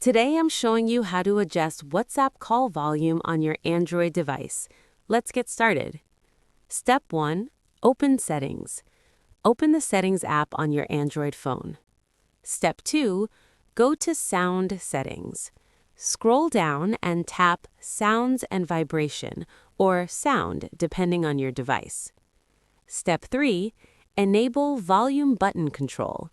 Today I'm showing you how to adjust WhatsApp call volume on your Android device. Let's get started. Step 1. Open Settings. Open the Settings app on your Android phone. Step 2. Go to Sound Settings. Scroll down and tap Sounds and Vibration, or Sound depending on your device. Step 3. Enable Volume Button Control.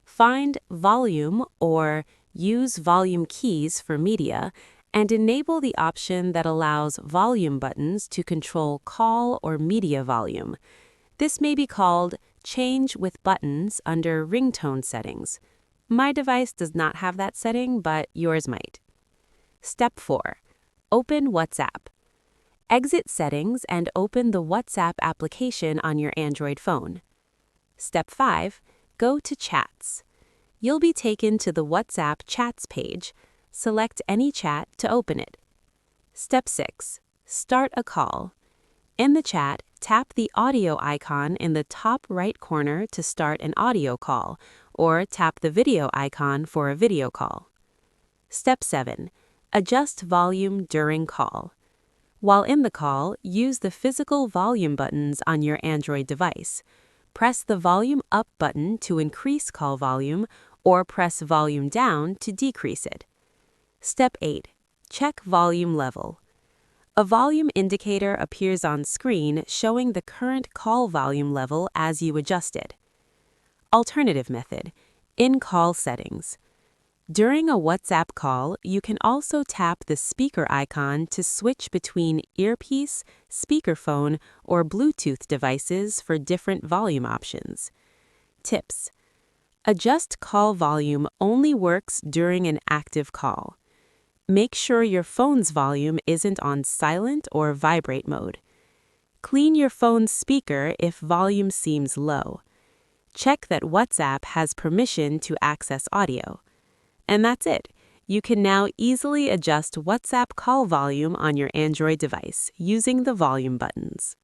Find Volume or Use volume keys for media, and enable the option that allows volume buttons to control call or media volume. This may be called Change with Buttons under Ringtone Settings. My device does not have that setting, but yours might. Step 4. Open WhatsApp. Exit Settings and open the WhatsApp application on your Android phone. Step 5. Go to Chats. You'll be taken to the WhatsApp Chats page. Select any chat to open it. Step 6. Start a call. In the chat, tap the audio icon in the top right corner to start an audio call, or tap the video icon for a video call. Step 7. Adjust volume during call. While in the call, use the physical volume buttons on your Android device. Press the volume up button to increase call volume, or press volume down to decrease it. Step 8. Check volume level. A volume indicator appears on screen showing the current call volume level as you adjust it. Alternative method. In-call settings. During a WhatsApp call, you can also tap the speaker icon to switch between earpiece, speakerphone, or Bluetooth devices for different volume options. Tips. Adjust call volume only works during an active call. Make sure your phone's volume isn't on silent or vibrate mode. Clean your phone's speaker if volume seems low. Check that WhatsApp has permission to access audio. And that's it. You can now easily adjust WhatsApp call volume on your Android device using the volume buttons.